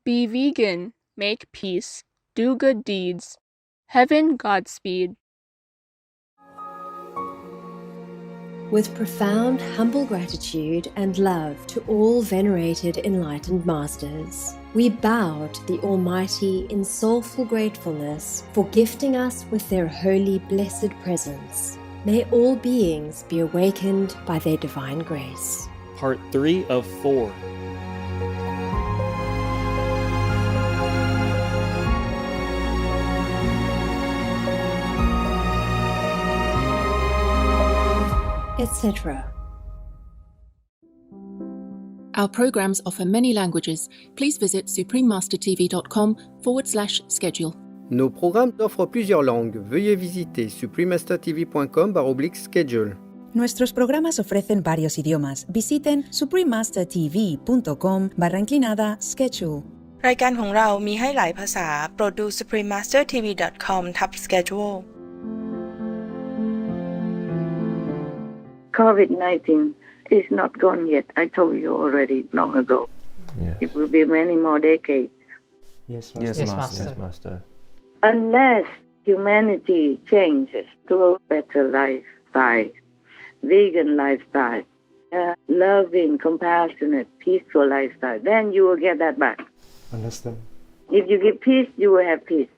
Be vegan, make peace, do good deeds. Heaven Godspeed. With profound, humble gratitude and love to all venerated enlightened masters, we bow to the Almighty in soulful gratefulness for gifting us with their holy, blessed presence. May all beings be awakened by their divine grace. Part 3 of 4. Etc. Our programs offer many languages. Please visit suprememastertv.com/schedule. Nos programmes offrent plusieurs langues. Veuillez visiter suprememastertv.com/schedule. Nuestros programas ofrecen varios idiomas. Visiten suprememastertv.com/schedule. รายการของเรามีให้หลายภาษาโปรดดู suprememastertv.com/schedule COVID-19 is not gone yet. I told you already long ago. Yes. It will be many more decades. Yes, Master. Unless humanity changes to a better lifestyle, vegan lifestyle, loving, compassionate, peaceful lifestyle, then you will get that back. Understand. If you give peace, you will have peace.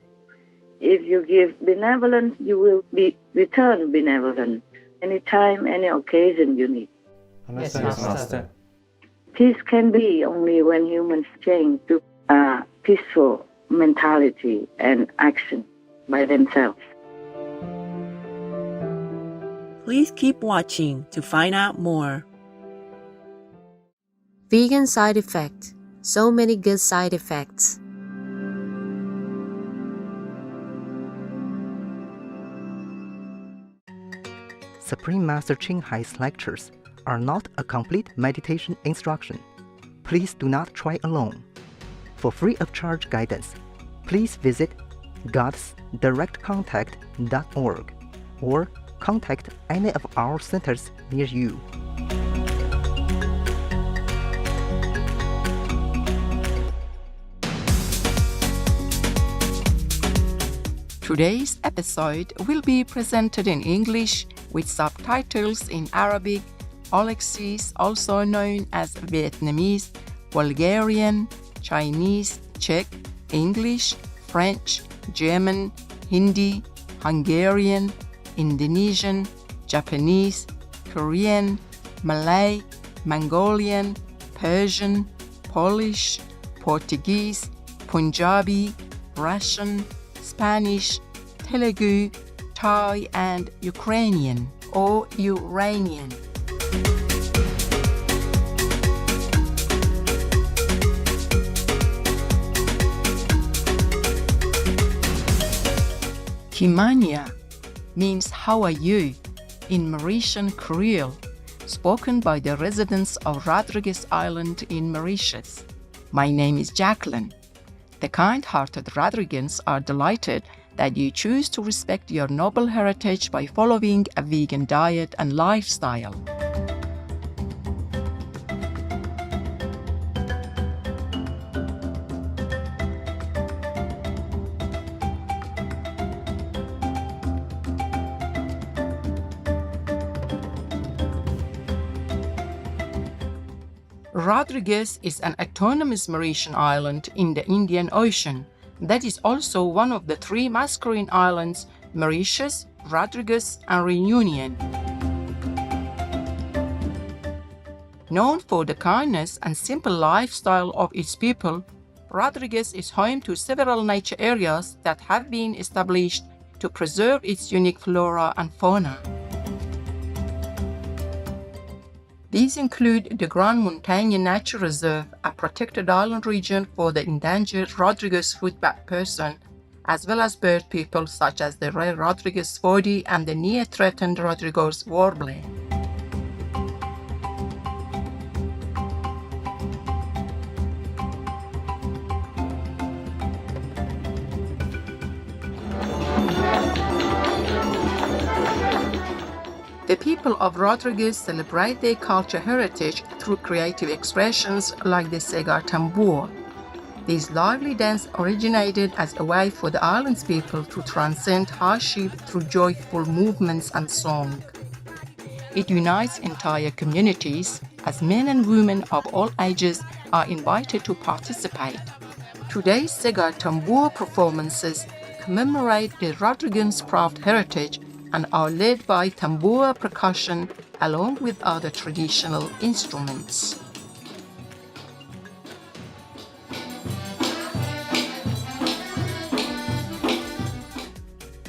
If you give benevolence, you will be returned benevolent. Anytime, any occasion you need. Understand, yes, Master. Peace can be only when humans change to peaceful mentality and action by themselves. Please keep watching to find out more. Vegan side effect. So many good side effects. Supreme Master Ching Hai's lectures are not a complete meditation instruction. Please do not try alone. For free of charge guidance, please visit godsdirectcontact.org or contact any of our centers near you. Today's episode will be presented in English with subtitles in Arabic, Alexis, also known as Vietnamese, Bulgarian, Chinese, Czech, English, French, German, Hindi, Hungarian, Indonesian, Japanese, Korean, Malay, Mongolian, Persian, Polish, Portuguese, Punjabi, Russian, Spanish, Telugu, Thai, and Ukrainian or Uranian. Kimania means "how are you" in Mauritian Creole, spoken by the residents of Rodrigues Island in Mauritius. My name is Jacqueline. The kind-hearted Rodriguans are delighted that you choose to respect your noble heritage by following a vegan diet and lifestyle. Rodrigues is an autonomous Mauritian island in the Indian Ocean that is also one of the 3 masculine islands, Mauritius, Rodrigues, and Reunion. Known for the kindness and simple lifestyle of its people, Rodrigues is home to several nature areas that have been established to preserve its unique flora and fauna. These include the Grand Montagne Nature Reserve, a protected island region for the endangered Rodrigues footbat person, as well as bird people such as the rare Rodrigues Fodi and the near-threatened Rodrigues warbler. The people of Rodrigues celebrate their culture heritage through creative expressions like the Segar Tambur. This lively dance originated as a way for the island's people to transcend hardship through joyful movements and song. It unites entire communities as men and women of all ages are invited to participate. Today's Sega tambour performances commemorate the Rodriguez proud heritage and are led by tambour percussion along with other traditional instruments.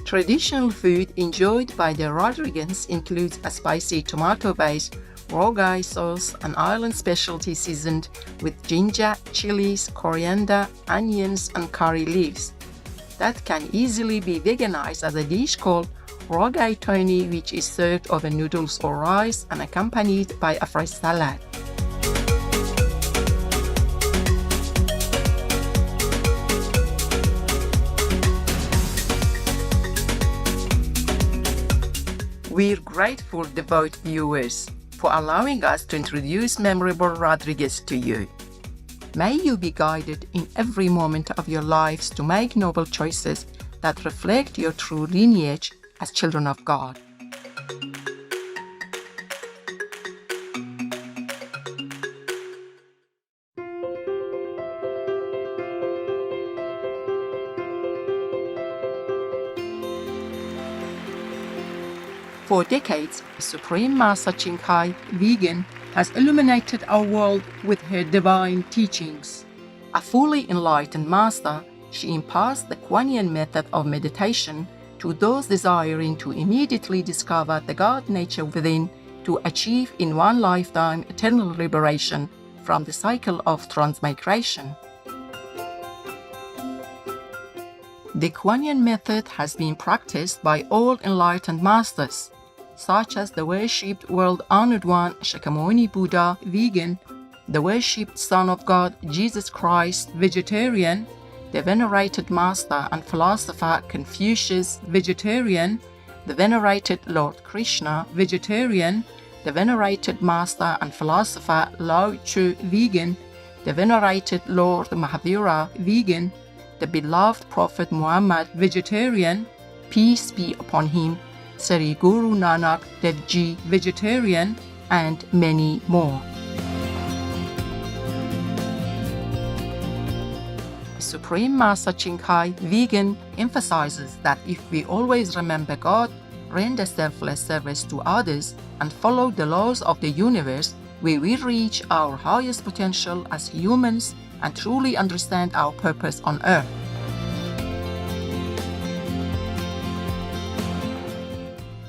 Traditional food enjoyed by the Rodriguez includes a spicy tomato-based rogai sauce, an island specialty seasoned with ginger, chilies, coriander, onions, and curry leaves. That can easily be veganized as a dish called rogai toni, which is served over noodles or rice and accompanied by a fresh salad. We're grateful, devout viewers, for allowing us to introduce memorable Rodriguez to you. May you be guided in every moment of your lives to make noble choices that reflect your true lineage as children of God. For decades, Supreme Master Ching Hai, vegan, has illuminated our world with her divine teachings. A fully enlightened master, she imparts the Kuan Yin method of meditation to those desiring to immediately discover the God nature within to achieve in one lifetime eternal liberation from the cycle of transmigration. The Kuan Yin method has been practiced by all enlightened masters, such as the worshipped world-honored one Shakyamuni Buddha, vegan, the worshipped Son of God Jesus Christ, vegetarian, the venerated master and philosopher Confucius, vegetarian, the venerated Lord Krishna, vegetarian, the venerated master and philosopher Lao Tzu, vegan, the venerated Lord Mahavira, vegan, the beloved Prophet Muhammad, vegetarian, peace be upon him, Sri Guru Nanak Dev Ji, vegetarian, and many more. Supreme Master Ching Hai, vegan, emphasizes that if we always remember God, render selfless service to others, and follow the laws of the universe, we will reach our highest potential as humans and truly understand our purpose on earth.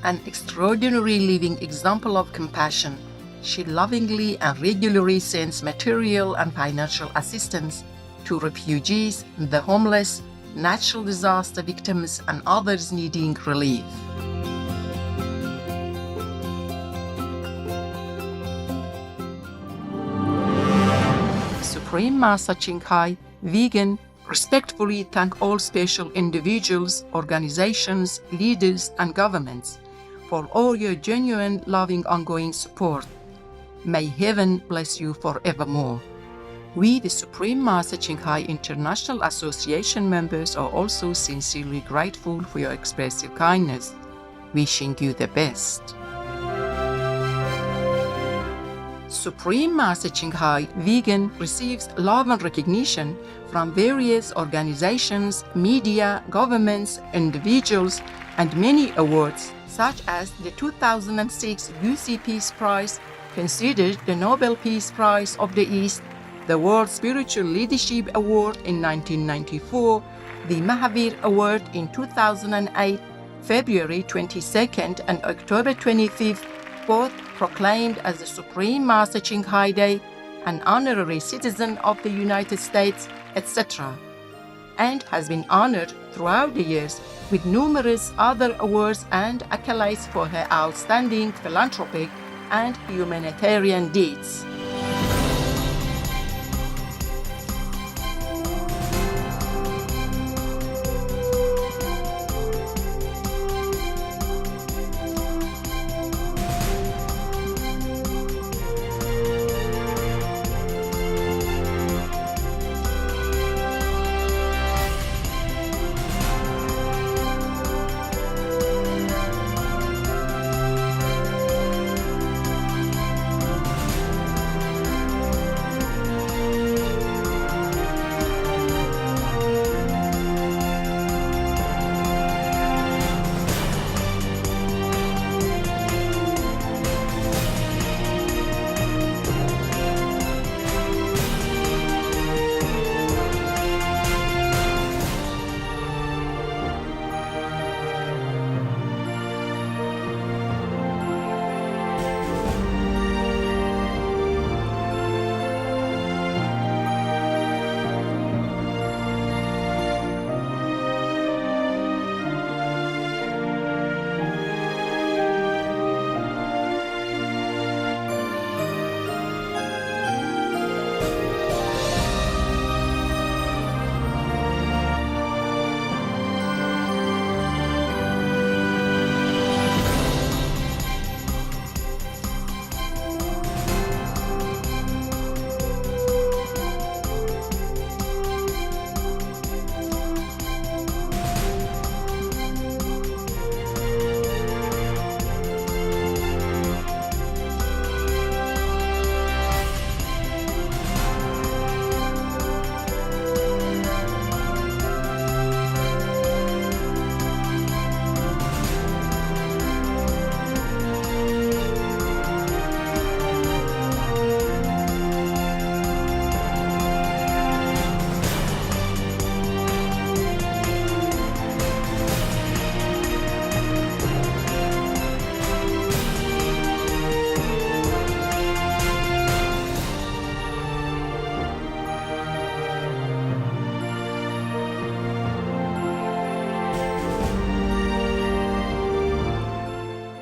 An extraordinary living example of compassion, she lovingly and regularly sends material and financial assistance to refugees, the homeless, natural disaster victims, and others needing relief. Supreme Master Ching Hai, vegan, respectfully thank all special individuals, organizations, leaders, and governments for all your genuine, loving, ongoing support. May heaven bless you forevermore. We, the Supreme Master Ching Hai International Association members, are also sincerely grateful for your expressive kindness, wishing you the best. Supreme Master Ching Hai, vegan, receives love and recognition from various organizations, media, governments, individuals, and many awards, such as the 2006 Gusi Peace Prize, considered the Nobel Peace Prize of the East, the World Spiritual Leadership Award in 1994, the Mahavir Award in 2008, February 22nd and October 25th, both proclaimed as the Supreme Master Ching Hai Day, an honorary citizen of the United States, etc., and has been honored throughout the years with numerous other awards and accolades for her outstanding philanthropic and humanitarian deeds.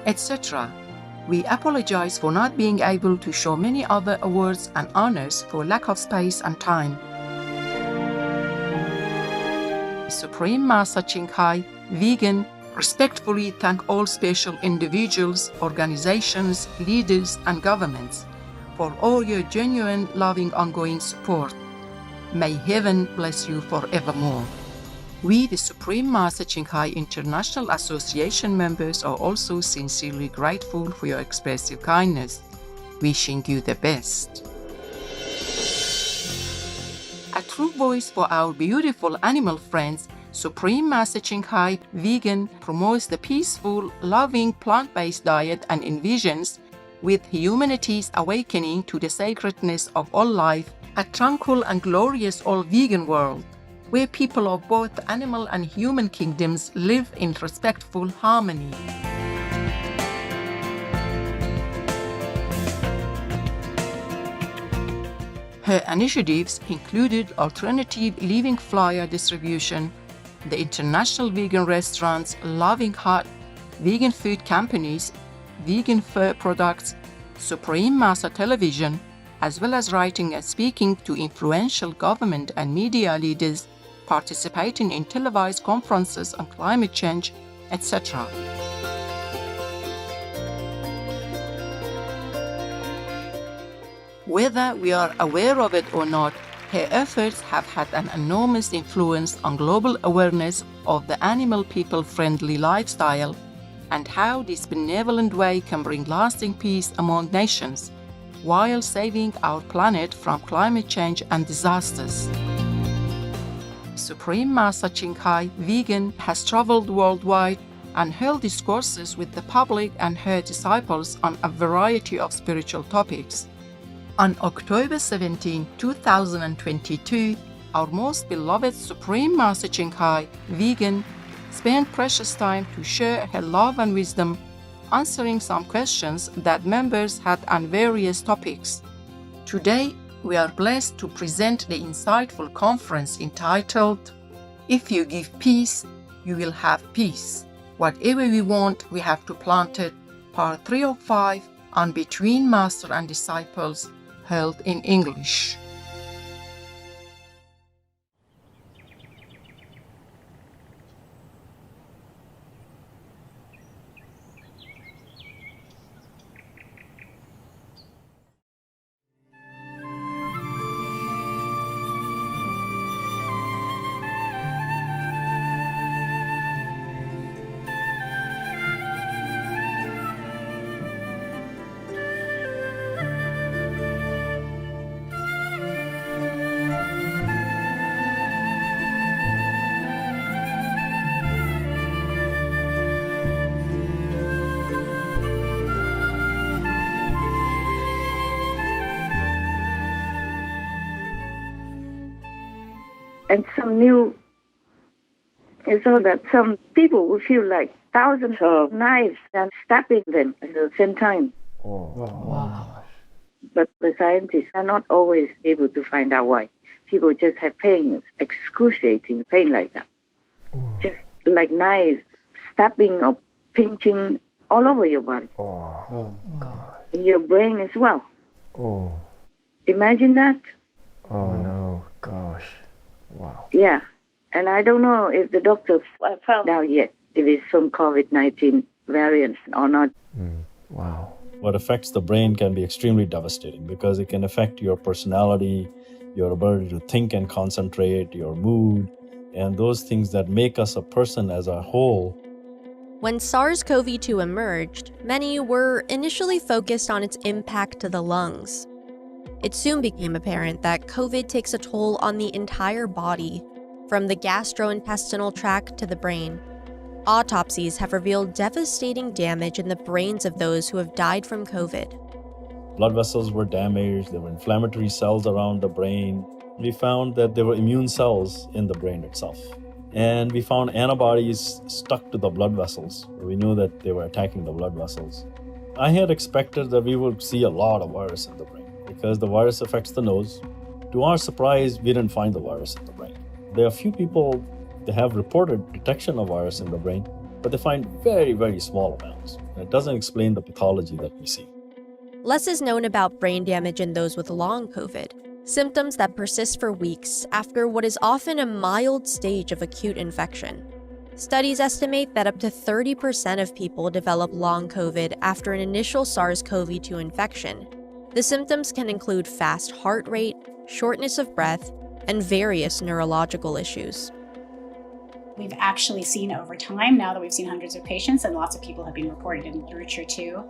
etc. We apologize for not being able to show many other awards and honors for lack of space and time. Supreme Master Ching Hai, vegan, respectfully thank all special individuals, organizations, leaders, and governments for all your genuine, loving, ongoing support. May heaven bless you forevermore. We, the Supreme Master Ching Hai International Association members, are also sincerely grateful for your expressive kindness, wishing you the best. A true voice for our beautiful animal friends, Supreme Master Ching Hai Vegan promotes the peaceful, loving, plant-based diet and envisions, with humanity's awakening to the sacredness of all life, a tranquil and glorious all-vegan world, where people of both the animal and human kingdoms live in respectful harmony. Her initiatives included alternative living flyer distribution, the international vegan restaurants Loving Heart, vegan food companies, vegan fur products, Supreme Master Television, as well as writing and speaking to influential government and media leaders, participating in televised conferences on climate change, etc. Whether we are aware of it or not, her efforts have had an enormous influence on global awareness of the animal people-friendly lifestyle and how this benevolent way can bring lasting peace among nations while saving our planet from climate change and disasters. Supreme Master Ching Hai Vegan has traveled worldwide and held discourses with the public and her disciples on a variety of spiritual topics. On October 17, 2022, our most beloved Supreme Master Ching Hai Vegan spent precious time to share her love and wisdom, answering some questions that members had on various topics. Today, we are blessed to present the insightful conference entitled, "If you give peace, you will have peace. Whatever we want, we have to plant it," Part 3 of 5 on Between Master and Disciples, held in English. And some new, so that some people will feel like thousands of knives and stabbing them at the same time. Oh. Wow. But the scientists are not always able to find out why. People just have pain, excruciating pain like that. Just like knives, stabbing or pinching all over your body. In your brain as well. Imagine that. Oh no, gosh. Wow. Yeah. And I don't know if the doctors have found out yet if it's some COVID-19 variant or not. Wow. What affects the brain can be extremely devastating because it can affect your personality, your ability to think and concentrate, your mood, and those things that make us a person as a whole. When SARS-CoV-2 emerged, many were initially focused on its impact to the lungs. It soon became apparent that COVID takes a toll on the entire body, from the gastrointestinal tract to the brain. Autopsies have revealed devastating damage in the brains of those who have died from COVID. Blood vessels were damaged, there were inflammatory cells around the brain. We found that there were immune cells in the brain itself. And we found antibodies stuck to the blood vessels. We knew that they were attacking the blood vessels. I had expected that we would see a lot of virus in the brain because the virus affects the nose. To our surprise, we didn't find the virus in the brain. There are a few people that have reported detection of virus in the brain, but they find very, very small amounts. And it doesn't explain the pathology that we see. Less is known about brain damage in those with long COVID, symptoms that persist for weeks after what is often a mild stage of acute infection. Studies estimate that up to 30% of people develop long COVID after an initial SARS-CoV-2 infection. The symptoms can include fast heart rate, shortness of breath, and various neurological issues. We've actually seen over time, now that we've seen hundreds of patients and lots of people have been reported in literature too,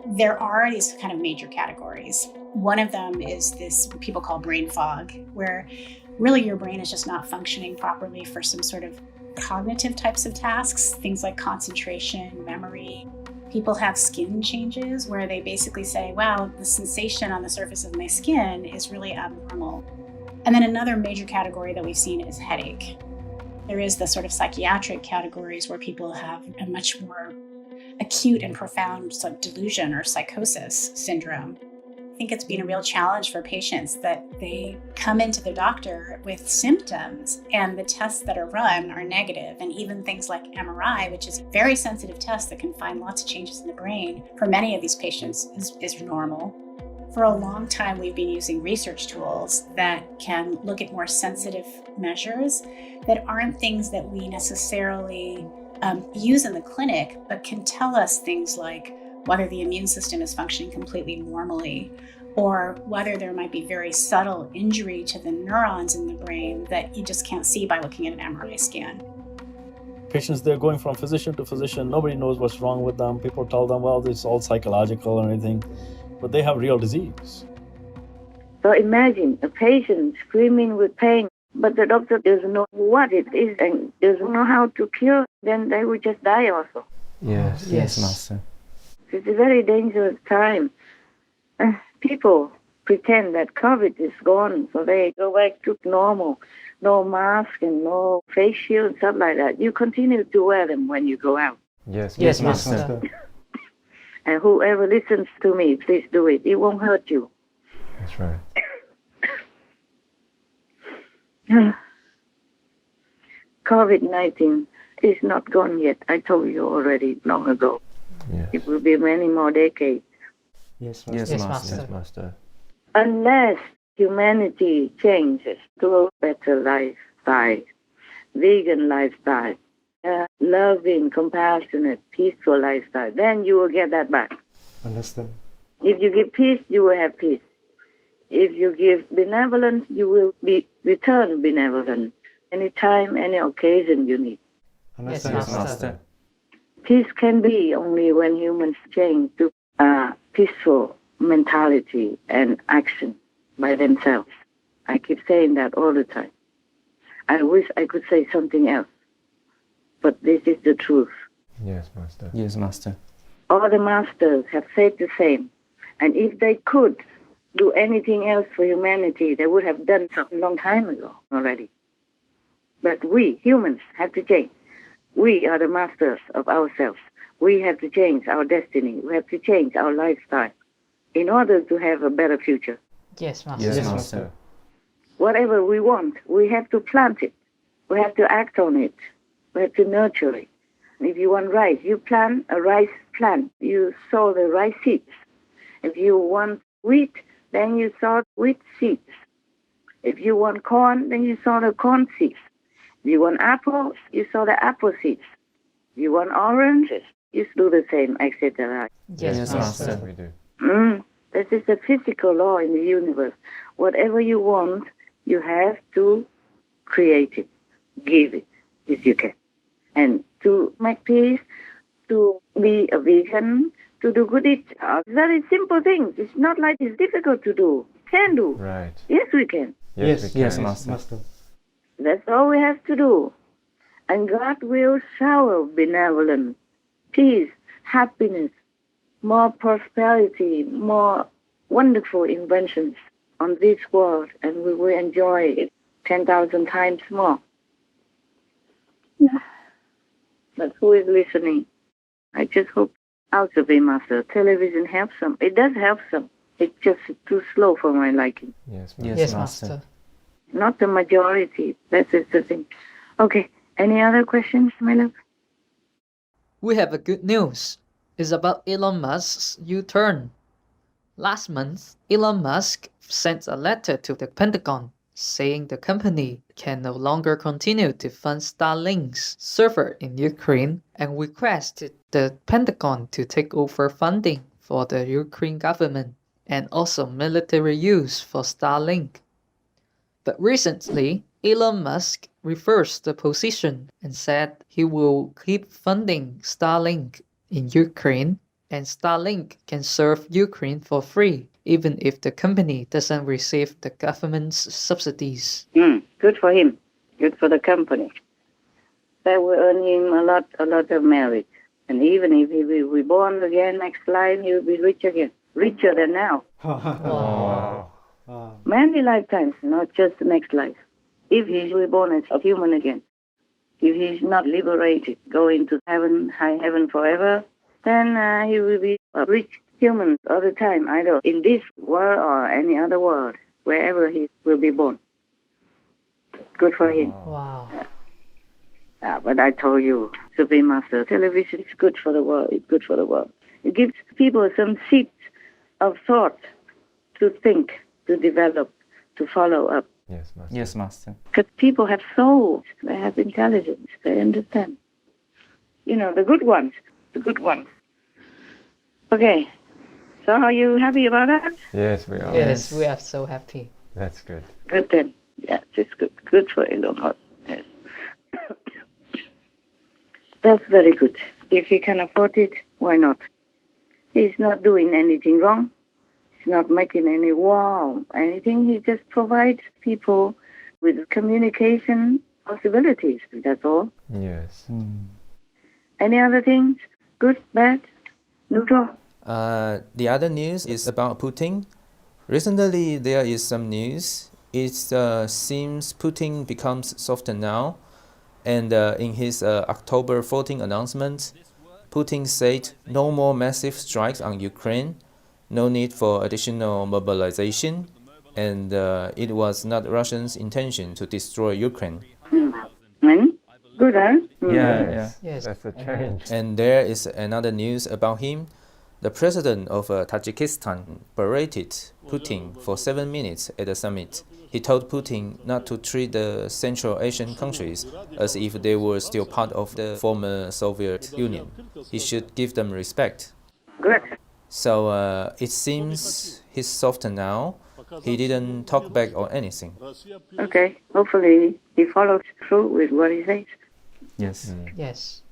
there are these kind of major categories. One of them is this what people call brain fog, where really your brain is just not functioning properly for some sort of cognitive types of tasks, things like concentration, memory. People have skin changes where they basically say, wow, the sensation on the surface of my skin is really abnormal. And then another major category that we've seen is headache. There is the sort of psychiatric categories where people have a much more acute and profound sort of delusion or psychosis syndrome. I think it's been a real challenge for patients that they come into the doctor with symptoms and the tests that are run are negative, and even things like MRI, which is a very sensitive test that can find lots of changes in the brain, for many of these patients is normal. For a long time, we've been using research tools that can look at more sensitive measures that aren't things that we necessarily use in the clinic, but can tell us things like whether the immune system is functioning completely normally, or whether there might be very subtle injury to the neurons in the brain that you just can't see by looking at an MRI scan. Patients, they're going from physician to physician. Nobody knows what's wrong with them. People tell them, well, it's all psychological or anything, but they have real disease. So imagine a patient screaming with pain, but the doctor doesn't know what it is and doesn't know how to cure, then they will just die also. Yes, Master. It's a very dangerous time. People pretend that COVID is gone, so they go back to normal. No mask and no face shield, stuff like that. You continue to wear them when you go out. Yes, Master. And whoever listens to me, please do it. It won't hurt you. That's right. COVID-19 is not gone yet. I told you already long ago. Yes. It will be many more decades. Yes, Master. Unless humanity changes to a better lifestyle, vegan lifestyle, loving, compassionate, peaceful lifestyle, then you will get that back. Understand. If you give peace, you will have peace. If you give benevolence, you will be return benevolent anytime, any occasion you need. Understand. Yes, Master. Peace can be only when humans change to a peaceful mentality and action by themselves. I keep saying that all the time. I wish I could say something else, but this is the truth. Yes, Master. Yes, Master. All the masters have said the same. And if they could do anything else for humanity, they would have done something a long time ago already. But we, humans, have to change. We are the masters of ourselves. We have to change our destiny. We have to change our lifestyle in order to have a better future. Yes, Master. Yes, Master. Whatever we want, we have to plant it. We have to act on it. We have to nurture it. If you want rice, you plant a rice plant. You sow the rice seeds. If you want wheat, then you sow wheat seeds. If you want corn, then you sow the corn seeds. If you want apples, you sow the apple seeds. If you want oranges, you do the same, etc. Yes, Master. We do. This is a physical law in the universe. Whatever you want, you have to create it, give it, if you can. And to make peace, to be a vegan, to do good deeds are very simple things. It's not like it's difficult to do. Can do. Right. Yes, we can. Yes, Master. That's all we have to do. And God will shower benevolence, peace, happiness, more prosperity, more wonderful inventions on this world, and we will enjoy it 10,000 times more. But who is listening? I just hope also be Master. Television helps some. It does help some. It's just too slow for my liking. Yes, Yes, Master. Not the majority. That is the thing. Okay. Any other questions, my love? We have a good news. It's about Elon Musk's U-turn. Last month, Elon Musk sent a letter to the Pentagon saying the company can no longer continue to fund Starlink's server in Ukraine and requested the Pentagon to take over funding for the Ukraine government and also military use for Starlink. But recently, Elon Musk reversed the position and said he will keep funding Starlink in Ukraine, and Starlink can serve Ukraine for free, even if the company doesn't receive the government's subsidies. Good for him. Good for the company. That will earn him a lot of merit. And even if he will be reborn again next life, he will be rich again. Richer than now. Wow. Many lifetimes, not just the next life. If he's reborn as a human again, if he's not liberated, go into heaven, high heaven forever, then he will be a rich human all the time, either in this world or any other world, wherever he will be born. Good for him. Wow. But I told you, Supreme Master, television is good for the world. It's good for the world. It gives people some seeds of thought to think, to develop, to follow up. Yes, Master. Yes, Master. Because people have souls, they have intelligence, they understand. You know, the good ones, the good ones. Okay, so are you happy about that? Yes, we are. Yes, we are so happy. That's good. Good then. Yes, it's good. Good for Elon Musk. Yes. That's very good. If he can afford it, why not? He's not doing anything wrong. He's not making any war, anything. He just provides people with communication possibilities. That's all. Yes. Any other things? Good, bad, neutral? The other news is about Putin. Recently, there is some news. It seems Putin becomes softer now. And in his October 14 announcement, Putin said no more massive strikes on Ukraine, no need for additional mobilization, and it was not Russia's intention to destroy Ukraine. Good, huh? Yes. Yes. That's a change. And there is another news about him. The president of Tajikistan berated Putin for 7 minutes at the summit. He told Putin not to treat the Central Asian countries as if they were still part of the former Soviet Union. He should give them respect. Good. So it seems he's softer now. He didn't talk back or anything. Okay, hopefully he follows through with what he says. Yes. Yes.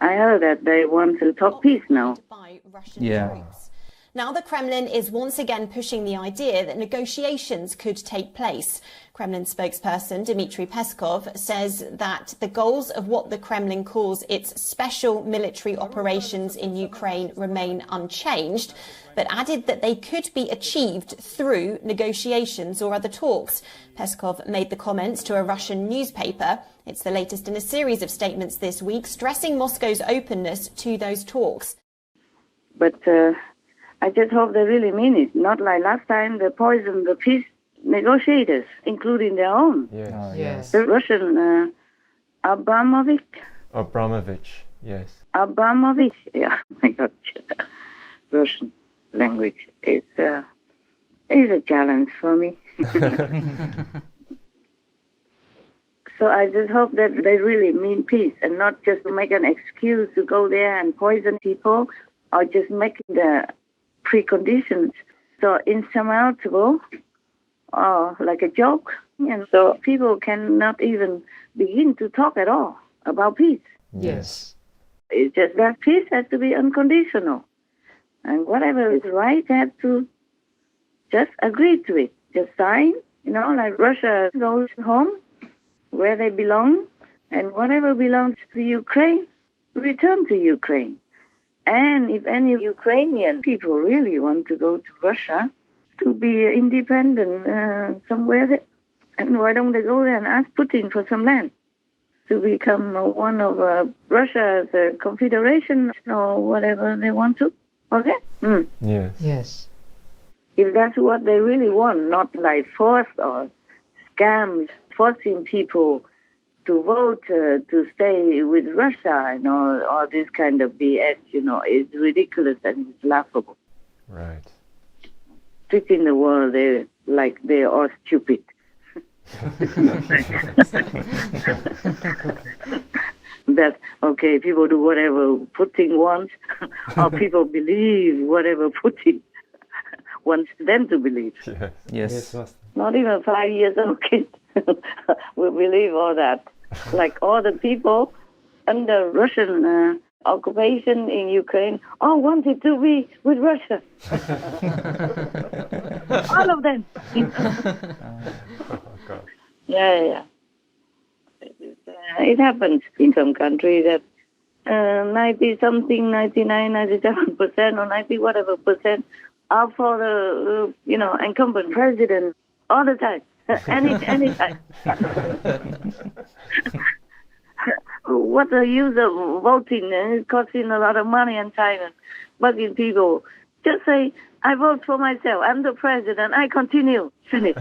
I heard that they want to talk peace now. By Russian Yeah. troops. Now the Kremlin is once again pushing the idea that negotiations could take place. Kremlin spokesperson Dmitry Peskov says that the goals of what the Kremlin calls its special military operations in Ukraine remain unchanged, but added that they could be achieved through negotiations or other talks. Peskov made the comments to a Russian newspaper. It's the latest in a series of statements this week, stressing Moscow's openness to those talks. But I just hope they really mean it. Not like last time they poisoned the peace negotiators, including their own. Yes. Yes. The Russian Abramovich. Yes. Abramovich. Yeah, my God. Russian language is a challenge for me. So I just hope that they really mean peace and not just to make an excuse to go there and poison people or just making the preconditions so insurmountable or like a joke. And so people cannot even begin to talk at all about peace. Yes. It's just that peace has to be unconditional. And whatever is right, they have to just agree to it. Just sign, like Russia goes home where they belong, and whatever belongs to Ukraine, return to Ukraine. And if any Ukrainian people really want to go to Russia to be independent somewhere, and why don't they go there and ask Putin for some land to become one of Russia's confederation or whatever they want to? Okay? Yes. Yes. If that's what they really want, not like force or scams, forcing people to vote to stay with Russia and all this kind of BS, is ridiculous and it's laughable. Right. Treating the world they're all stupid. That, okay, people do whatever Putin wants, or people believe whatever Putin wants them to believe. Yes. Not even 5 years old kids will believe all that. Like all the people under Russian occupation in Ukraine all wanted to be with Russia. All of them. Yeah. It happens in some countries that 90-something, 99, 97%, or 90 whatever percent are for the incumbent president all the time, any time. What's the use of voting? It's costing a lot of money and time and bugging people. Just say, I vote for myself. I'm the president. I continue. Finish.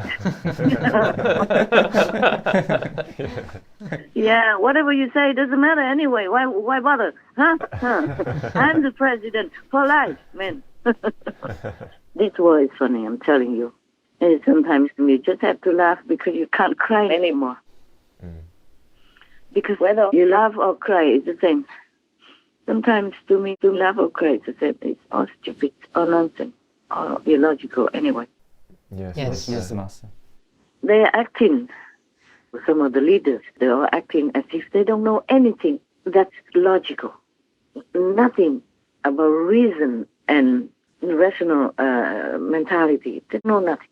Yeah, whatever you say doesn't matter anyway. Why bother? Huh? I'm the president for life, man. This war is funny, I'm telling you. And sometimes you just have to laugh because you can't cry anymore. Because whether you laugh or cry, it's the same. Sometimes to me, to laugh or cry, it's the same. It's all stupid, all nonsense, all illogical anyway. Yes, Master. They are acting, some of the leaders, they are acting as if they don't know anything that's logical. Nothing about reason and rational mentality. They know nothing.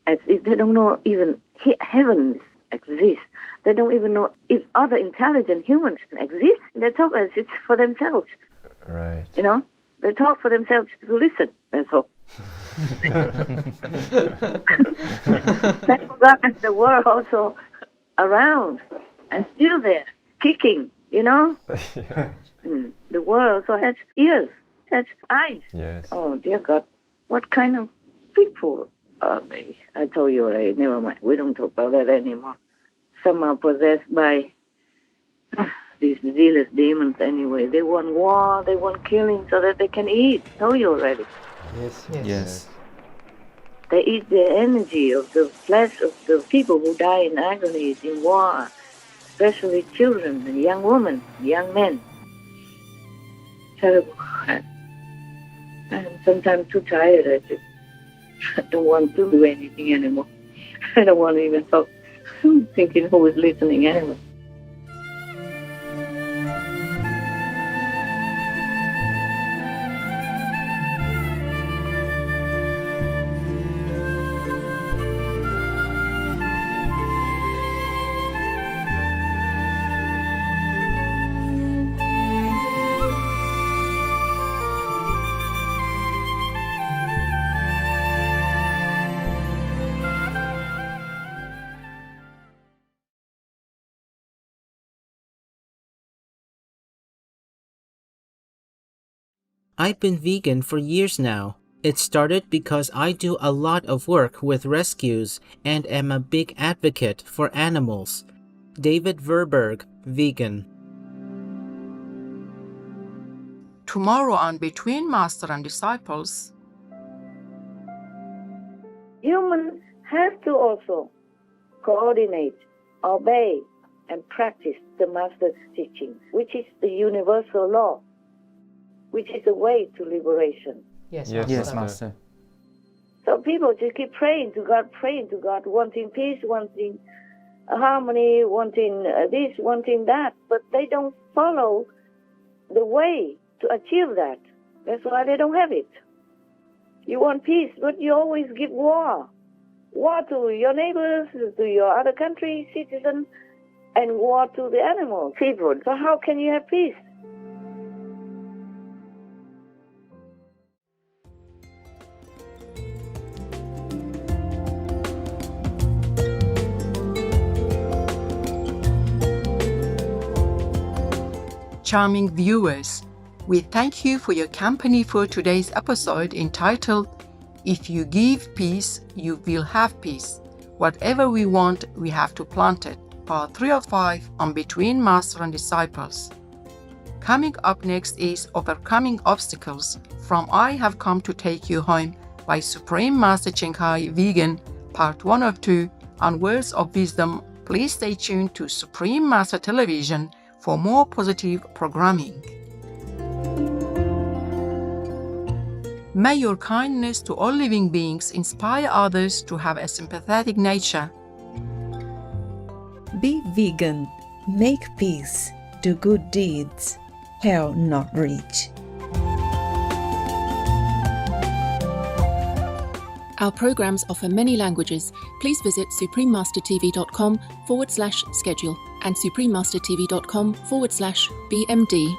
As if they don't know even heavens exist. They don't even know if other intelligent humans exist. They talk as it's for themselves. Right. They talk for themselves to listen. That's all. They forgot that the world also around and still there, kicking, The world also has ears, has eyes. Yes. Oh, dear God. What kind of people are they? I told you already. Never mind. We don't talk about that anymore. Some are possessed by these zealous demons anyway. They want war, they want killing so that they can eat. Told you already. Yes. They eat the energy of the flesh of the people who die in agonies in war, especially children and young women, young men. Terrible. I'm sometimes too tired. I don't want to do anything anymore. I don't want to even talk. I'm thinking who is listening anyway. I've been vegan for years now. It started because I do a lot of work with rescues and am a big advocate for animals. David Verberg, vegan. Tomorrow on Between Master and Disciples. Humans have to also coordinate, obey, and practice the Master's teachings, which is the universal law, which is the way to liberation. Yes, Master. So people just keep praying to God, wanting peace, wanting harmony, wanting this, wanting that, but they don't follow the way to achieve that. That's why they don't have it. You want peace, but you always give war. War to your neighbors, to your other country citizens, and war to the animal people. So how can you have peace? Charming viewers, we thank you for your company for today's episode entitled, If You Give Peace, You Will Have Peace. Whatever we want, we have to plant it. part 3 of 5 on Between Master and Disciples. Coming up next is Overcoming Obstacles from I Have Come to Take You Home by Supreme Master Ching Hai Vegan, part 1 of 2 on Words of Wisdom. Please stay tuned to Supreme Master Television for more positive programming. May your kindness to all living beings inspire others to have a sympathetic nature. Be vegan, make peace, do good deeds, hell not reach. Our programs offer many languages. Please visit suprememastertv.com/schedule and suprememastertv.com/BMD.